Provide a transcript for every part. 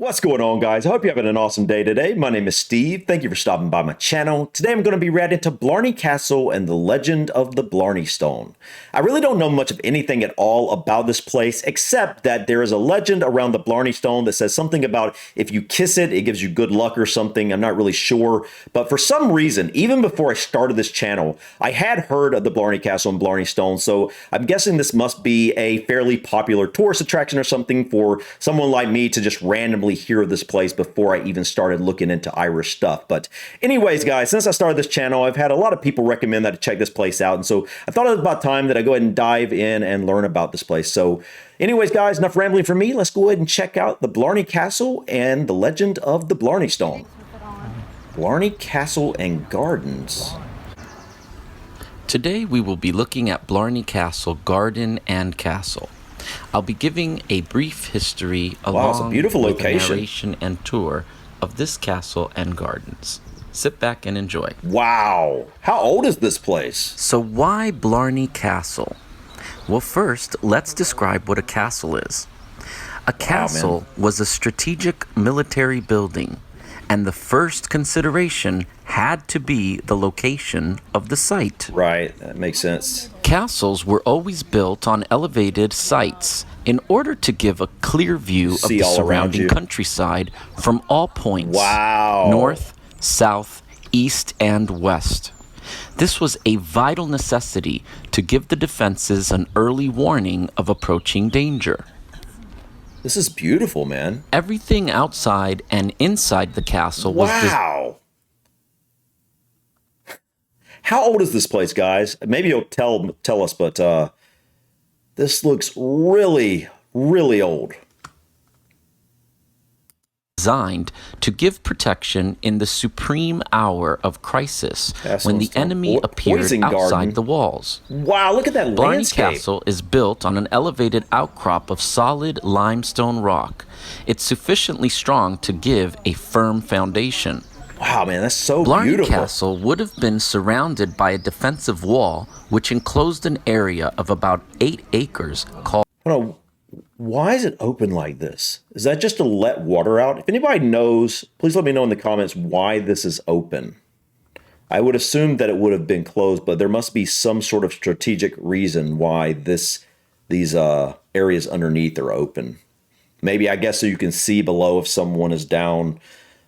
What's going on, guys? I hope you're having an awesome day today. My name is Steve. Thank you for stopping by my channel. Today I'm going to be reading into Blarney Castle and the legend of the Blarney Stone. I really don't know much of anything at all about this place, except that there is a legend around the Blarney Stone that says something about if you kiss it, it gives you good luck or something. I'm not really sure. But for some reason, even before I started this channel, I had heard of the Blarney Castle and Blarney Stone. So I'm guessing this must be a fairly popular tourist attraction or something for someone like me to just randomly hear of this place before I even started looking into Irish stuff. But anyways, guys, since I started this channel, I've had a lot of people recommend that I check this place out. And so I thought it was about time that I go ahead and dive in and learn about this place. So anyways, guys, enough rambling for me. Let's go ahead and check out the Blarney Castle and the legend of the Blarney Stone. Blarney Castle and Gardens. Today we will be looking at Blarney Castle, Garden and Castle. I'll be giving a brief history along with a narration and tour of this castle and gardens. Sit back and enjoy. Wow! How old is this place? So why Blarney Castle? Well, first, let's describe what a castle is. A castle was a strategic military building, and the first consideration had to be the location of the site. Right, that makes sense. Castles were always built on elevated sites in order to give a clear view of the surrounding countryside from all points. Wow. North, south, east, and west. This was a vital necessity to give the defenses an early warning of approaching danger. This is beautiful, man. Everything outside and inside the castle was How old is this place, guys? Maybe you'll tell us, but this looks really, really old. Designed to give protection in the supreme hour of crisis when the enemy appeared outside the walls. Wow, look at that Blarney landscape. Castle is built on an elevated outcrop of solid limestone rock. It's sufficiently strong to give a firm foundation. Wow, man, that's so Blarney beautiful. Blarney Castle would have been surrounded by a defensive wall which enclosed an area of about 8 acres called... Hold on. Why is it open like this? Is that just to let water out? If anybody knows, please let me know in the comments why this is open. I would assume that it would have been closed, but there must be some sort of strategic reason why these areas underneath are open. Maybe, I guess, so you can see below if someone is down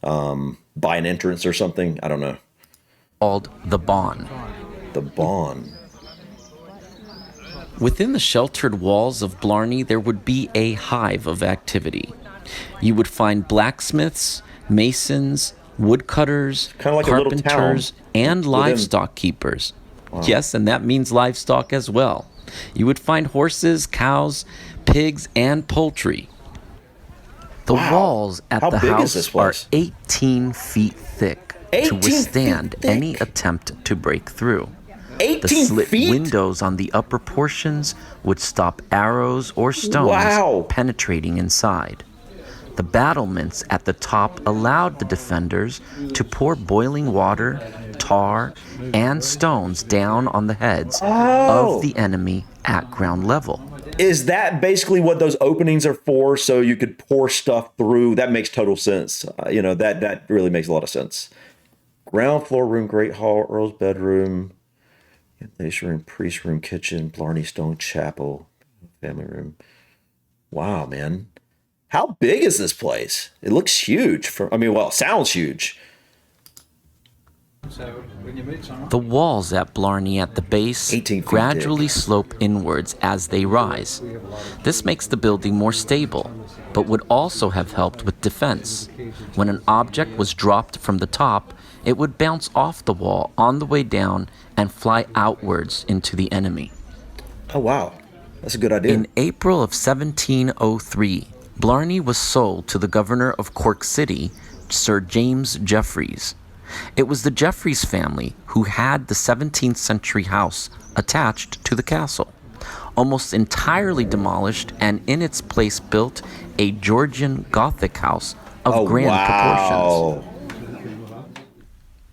by an entrance or something. I don't know. Called the Bawn. The Bawn. Within the sheltered walls of Blarney, there would be a hive of activity. You would find blacksmiths, masons, woodcutters, carpenters, and livestock keepers. Wow. Yes, and that means livestock as well. You would find horses, cows, pigs, and poultry. The walls at the house are 18 feet thick to withstand any attempt to break through. The slit windows on the upper portions would stop arrows or stones penetrating inside. The battlements at the top allowed the defenders to pour boiling water, tar, and stones down on the heads of the enemy at ground level. Is that basically what those openings are for, so you could pour stuff through? That makes total sense. You know, that really makes a lot of sense. Ground floor room, great hall, Earl's bedroom, Nation room, priest room, kitchen, Blarney Stone Chapel, family room. Wow, man. How big is this place? It looks huge. It sounds huge. The walls at Blarney at the base gradually slope inwards as they rise. This makes the building more stable, but would also have helped with defense. When an object was dropped from the top, it would bounce off the wall on the way down and fly outwards into the enemy. Oh, wow. That's a good idea. In April of 1703, Blarney was sold to the governor of Cork City, Sir James Jeffreys. It was the Jeffreys family who had the 17th century house attached to the castle, almost entirely demolished, and in its place built a Georgian Gothic house of grand proportions.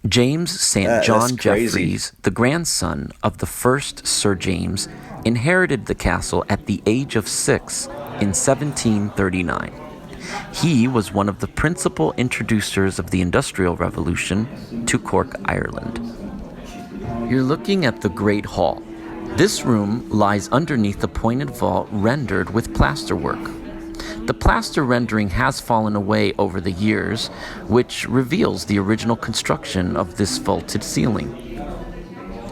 James St. John Jeffreys, the grandson of the first Sir James, inherited the castle at the age of 6 in 1739. He was one of the principal introducers of the Industrial Revolution to Cork, Ireland. You're looking at the Great Hall. This room lies underneath a pointed vault rendered with plasterwork. The plaster rendering has fallen away over the years, which reveals the original construction of this vaulted ceiling.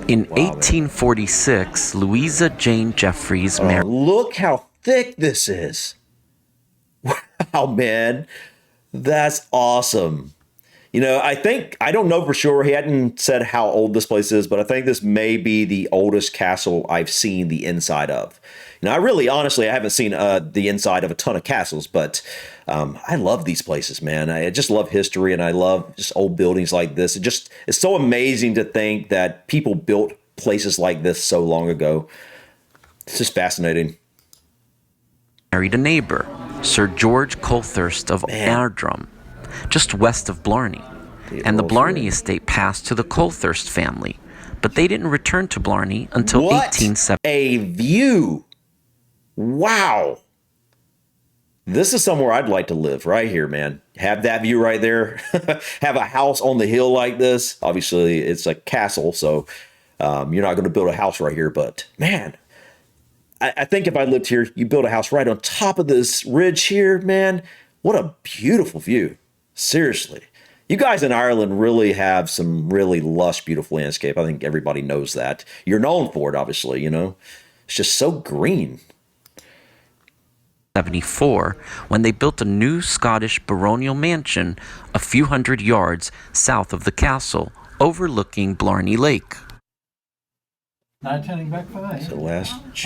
In 1846, Louisa Jane Jeffries married. Look how thick this is. Wow, man. That's awesome. You know, I don't know for sure. He hadn't said how old this place is, but I think this may be the oldest castle I've seen the inside of. Now, honestly, I haven't seen the inside of a ton of castles, but I love these places, man. I just love history, and I love just old buildings like this. It's so amazing to think that people built places like this so long ago. It's just fascinating. Married a neighbor, Sir George Colthurst of Ardrum, just west of Blarney. And the Blarney estate passed to the Colthurst family, but they didn't return to Blarney until 1870. A view. Wow. This is somewhere I'd like to live right here, man. Have that view right there. Have a house on the hill like this. Obviously, it's a castle, so you're not going to build a house right here. But, man, I think if I lived here, you build a house right on top of this ridge here, man. What a beautiful view. Seriously. You guys in Ireland really have some really lush, beautiful landscape. I think everybody knows that. You're known for it, obviously, you know. It's just so green. 1974, when they built a new Scottish baronial mansion a few hundred yards south of the castle, overlooking Blarney Lake.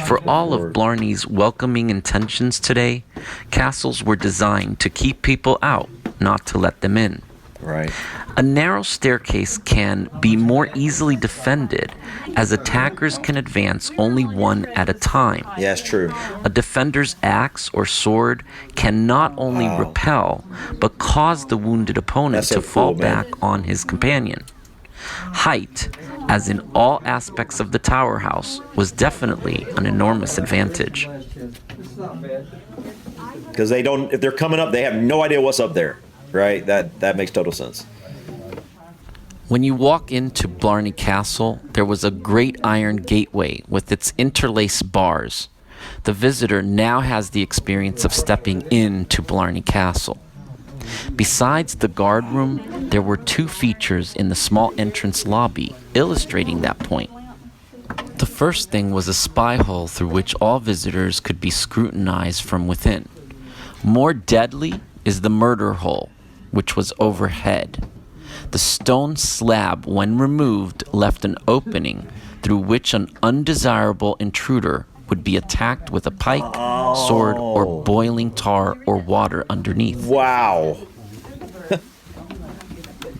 For all of Blarney's welcoming intentions today, castles were designed to keep people out, not to let them in. Right. A narrow staircase can be more easily defended, as attackers can advance only one at a time. Yeah, it's true. A defender's axe or sword can not only repel, but cause the wounded opponent to fall back on his companion. Height, as in all aspects of the tower house, was definitely an enormous advantage. Because if they're coming up, they have no idea what's up there, right? That makes total sense. When you walk into Blarney Castle, there was a great iron gateway with its interlaced bars. The visitor now has the experience of stepping into Blarney Castle. Besides the guard room, there were two features in the small entrance lobby, illustrating that point. The first thing was a spy hole through which all visitors could be scrutinized from within. More deadly is the murder hole, which was overhead. The stone slab, when removed, left an opening through which an undesirable intruder would be attacked with a pike, sword, or boiling tar or water underneath. Wow.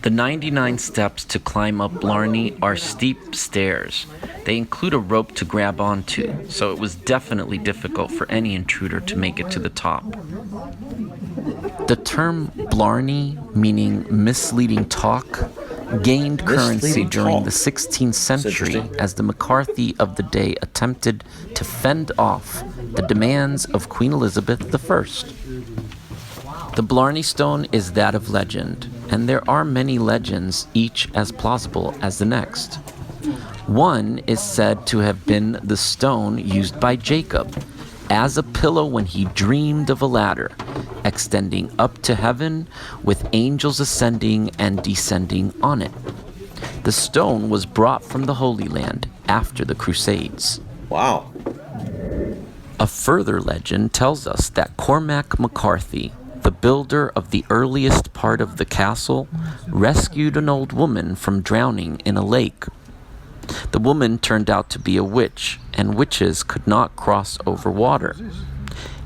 The 99 steps to climb up Blarney are steep stairs. They include a rope to grab onto, so it was definitely difficult for any intruder to make it to the top. The term Blarney, meaning misleading talk, gained currency during the 16th century as the McCarthy of the day attempted to fend off the demands of Queen Elizabeth I. The Blarney Stone is that of legend, and there are many legends, each as plausible as the next. One is said to have been the stone used by Jacob as a pillow when he dreamed of a ladder extending up to heaven with angels ascending and descending on it. The stone was brought from the Holy Land after the Crusades. Wow. A further legend tells us that Cormac McCarthy, the builder of the earliest part of the castle, rescued an old woman from drowning in a lake. The woman turned out to be a witch, and witches could not cross over water.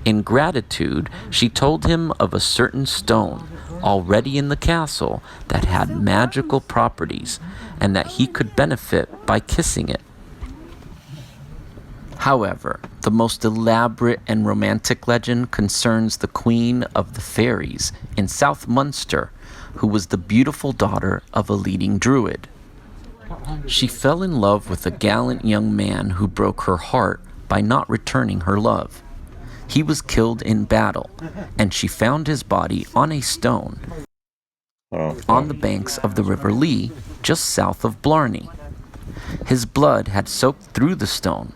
In gratitude, she told him of a certain stone already in the castle that had magical properties, and that he could benefit by kissing it. However, the most elaborate and romantic legend concerns the Queen of the Fairies in South Munster, who was the beautiful daughter of a leading druid. She fell in love with a gallant young man who broke her heart by not returning her love. he was killed in battle, and she found his body on a stone on the banks of the River Lee, just south of Blarney. His blood had soaked through the stone.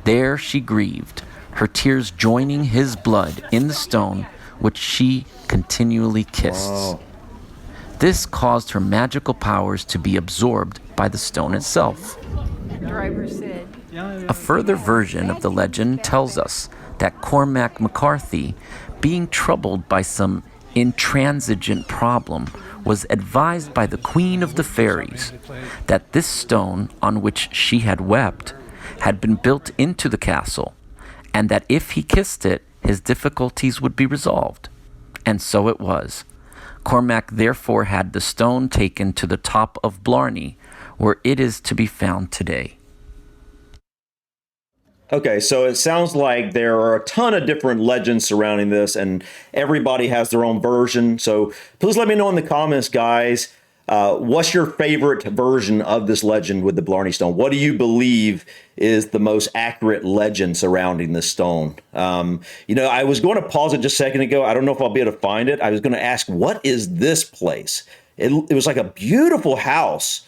There she grieved, her tears joining his blood in the stone, which she continually kissed. Wow. This caused her magical powers to be absorbed by the stone itself. Driver said. A further version of the legend tells us that Cormac McCarthy, being troubled by some intransigent problem, was advised by the Queen of the Fairies that this stone on which she had wept had been built into the castle, and that if he kissed it, his difficulties would be resolved. And so it was. Cormac therefore had the stone taken to the top of Blarney, where it is to be found today. Okay, so it sounds like there are a ton of different legends surrounding this, and everybody has their own version. So please let me know in the comments, guys, what's your favorite version of this legend with the Blarney Stone? What do you believe is the most accurate legend surrounding this stone? You know, I was going to pause it just a second ago. I don't know if I'll be able to find it. I was going to ask, what is this place? It was like a beautiful house.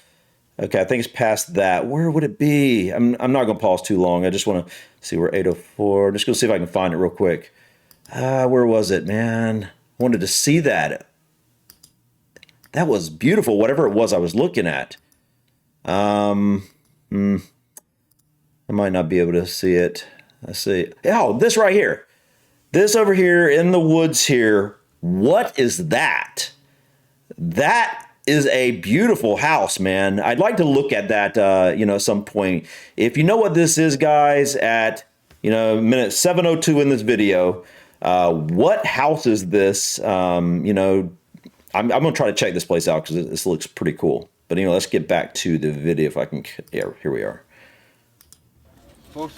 Okay, I think it's past that. Where would it be? I'm not going to pause too long. I just want to see where 804. I'm just going to see if I can find it real quick. Where was it, man? I wanted to see that. That was beautiful, whatever it was I was looking at. I might not be able to see it. Let's see. Oh, this right here. This over here in the woods here. What is that? That is a beautiful house, man. I'd like to look at that, you know, at some point. If you know what this is, guys, at, you know, minute 7:02 in this video, what house is this? You know, I'm going to try to check this place out because this looks pretty cool. But, you know, let's get back to the video if I can. Yeah, here we are. What's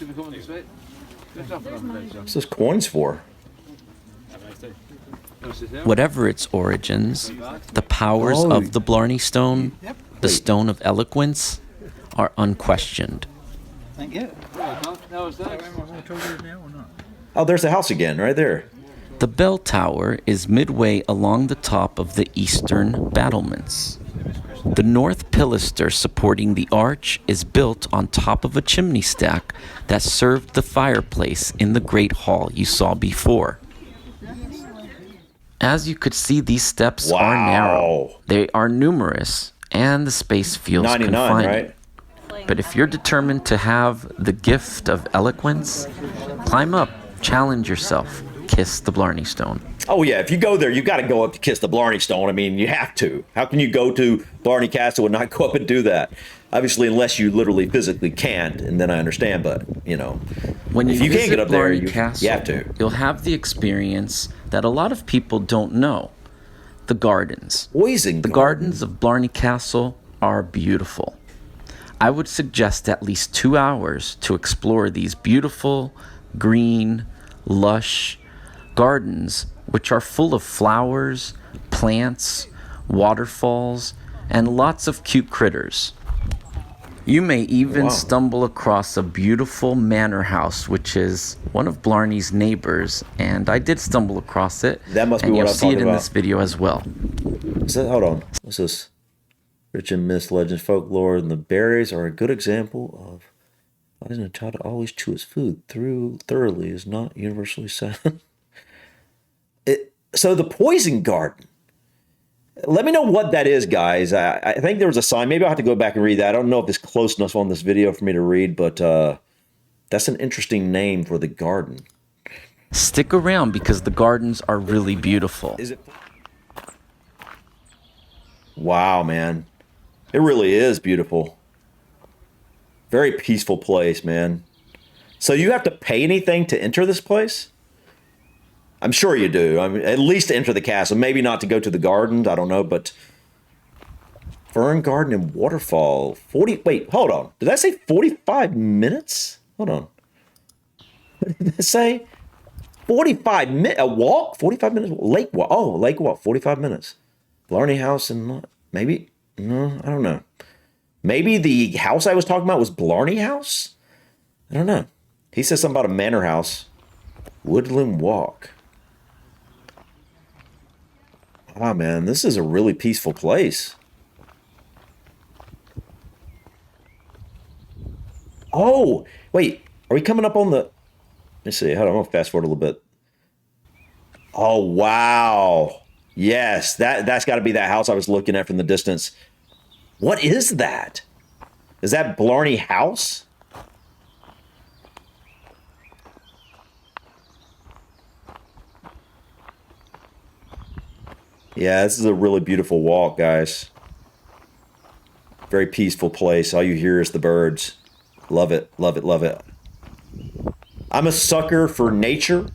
this coins for? Whatever its origins, the powers of the Blarney Stone, the Stone of Eloquence, are unquestioned. Thank you. Oh, there's the house again, right there. The bell tower is midway along the top of the eastern battlements. The north pilaster supporting the arch is built on top of a chimney stack that served the fireplace in the great hall you saw before. As you could see, these steps are narrow. They are numerous, and the space feels 99, confining. right? But if you're determined to have the gift of eloquence, climb up, challenge yourself, kiss the Blarney Stone. Oh, yeah. If you go there, you've got to go up to kiss the Blarney Stone. I mean, you have to. How can you go to Blarney Castle and not go up and do that? Obviously, unless you literally physically can't, and then I understand. But, you know, when if you can't get up there, you have to. You'll have the experience that a lot of people don't know. The gardens. The gardens of Blarney Castle are beautiful. I would suggest at least 2 hours to explore these beautiful, green, lush gardens, which are full of flowers, plants, waterfalls, and lots of cute critters. You may even stumble across a beautiful manor house, which is one of Blarney's neighbors, and I did stumble across it. That must be what I was talking about. And you'll see it in this video as well. Hold on. What's this? Rich and myths, legends, folklore, and the berries are a good example of why doesn't a child always chew its food thoroughly is not universally sound. So the poison garden. Let me know what that is, guys. I think there was a sign. Maybe I'll have to go back and read that. I don't know if it's close enough on this video for me to read, but that's an interesting name for the garden. Stick around because the gardens are really beautiful. Wow, man. It really is beautiful. Very peaceful place, man. So you have to pay anything to enter this place? I'm sure you do. I mean, at least to enter the castle. Maybe not to go to the gardens. I don't know, but Fern Garden and Waterfall. Wait, hold on. Did I say 45 minutes? Hold on. What did I say? 45 minutes. A walk? 45 minutes? Lake walk. Oh, lake walk. 45 minutes. Blarney House and maybe? No, I don't know. Maybe the house I was talking about was Blarney House? I don't know. He said something about a manor house. Woodland Walk. Ah, man, this is a really peaceful place. Oh, wait, are we coming up on the... Let's see, hold on, I'm gonna fast forward a little bit. Oh, wow. Yes, that's got to be that house I was looking at from the distance. What is that? Is that Blarney House? Yeah, this is a really beautiful walk, guys. Very peaceful place. All you hear is the birds. Love it, love it, love it. I'm a sucker for nature.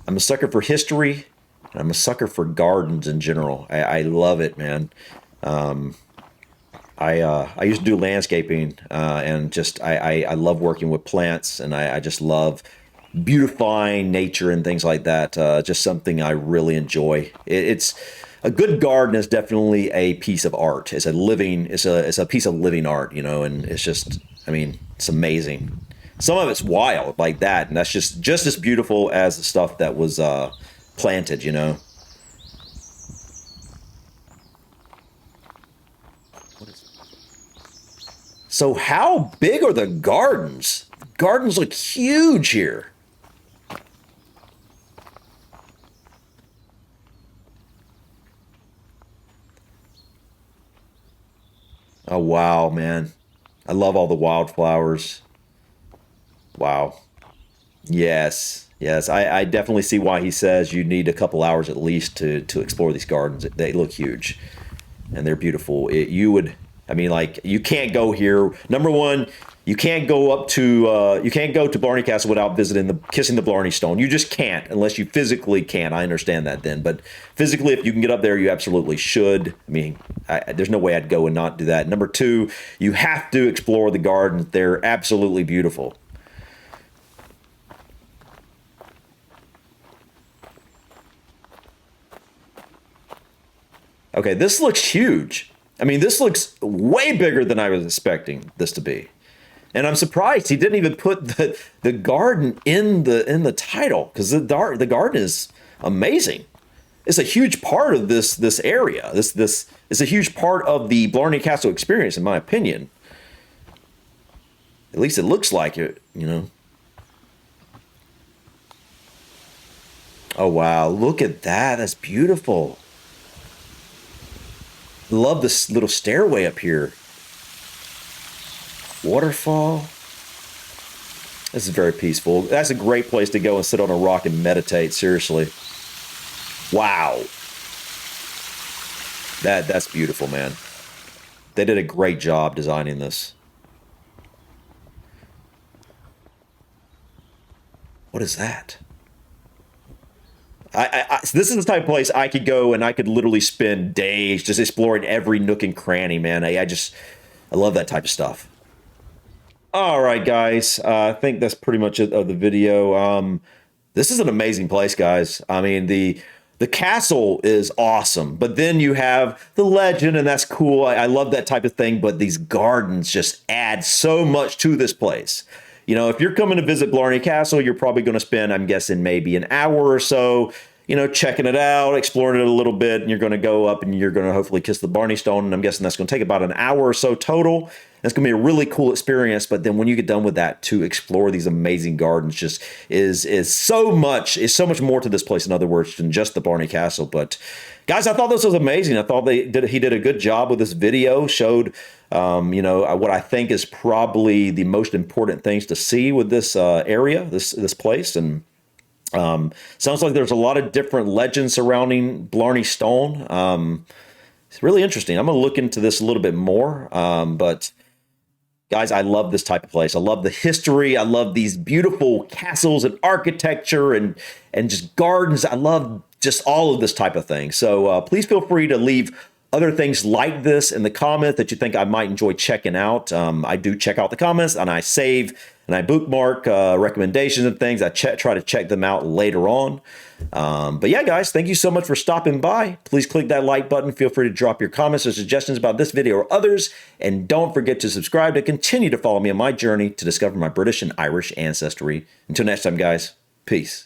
I'm a sucker for history. And I'm a sucker for gardens in general. I love it, man. I used to do landscaping, and just I love working with plants, and I just love beautifying nature and things like that. Just something I really enjoy. It's a good garden is definitely a piece of art. It's a piece of living art, you know, and it's just, I mean, it's amazing. Some of it's wild like that, and that's just as beautiful as the stuff that was planted, you know. So how big are the gardens? Gardens look huge here. Oh, wow, man. I love all the wildflowers. Wow. Yes. Yes. I definitely see why he says you need a couple hours at least to explore these gardens. They look huge and they're beautiful. You would, I mean, like, you can't go here. Number one, you can't go to Blarney Castle without kissing the Blarney Stone. You just can't unless you physically can. I understand that then, but physically, if you can get up there, you absolutely should. I mean, there's no way I'd go and not do that. Number two, you have to explore the gardens. They're absolutely beautiful. Okay, this looks huge. I mean, this looks way bigger than I was expecting this to be. And I'm surprised he didn't even put the garden in the title, because the garden is amazing. It's a huge part of this area. This is a huge part of the Blarney Castle experience, in my opinion. At least it looks like it, you know. Oh wow, look at that. That's beautiful. Love this little stairway up here. Waterfall. This is very peaceful. That's a great place to go and sit on a rock and meditate, seriously. Wow. That's beautiful, man. They did a great job designing this. What is that? This is the type of place I could go and I could literally spend days just exploring every nook and cranny, man. I love that type of stuff. All right, guys. I think that's pretty much it of the video. This is an amazing place, guys. I mean, the castle is awesome, but then you have the legend, and that's cool. I love that type of thing, but these gardens just add so much to this place. You know, if you're coming to visit Blarney Castle, you're probably going to spend, I'm guessing, maybe an hour or so, you know, checking it out, exploring it a little bit, and you're going to go up and you're going to hopefully kiss the Blarney Stone, and I'm guessing that's going to take about an hour or so total. It's going to be a really cool experience, but then when you get done with that, to explore these amazing gardens just is so much more to this place, in other words, than just the Blarney Castle. But guys, I thought this was amazing. I thought he did a good job with this video, showed you know, what I think is probably the most important things to see with this area, this place. And sounds like there's a lot of different legends surrounding Blarney Stone. It's really interesting. I'm going to look into this a little bit more. But guys, I love this type of place. I love the history. I love these beautiful castles and architecture and just gardens. I love just all of this type of thing. So please feel free to leave other things like this in the comments that you think I might enjoy checking out. I do check out the comments, and I save and I bookmark recommendations and things. I try to check them out later on. But yeah, guys, thank you so much for stopping by. Please click that like button. Feel free to drop your comments or suggestions about this video or others. And don't forget to subscribe to continue to follow me on my journey to discover my British and Irish ancestry. Until next time, guys, peace.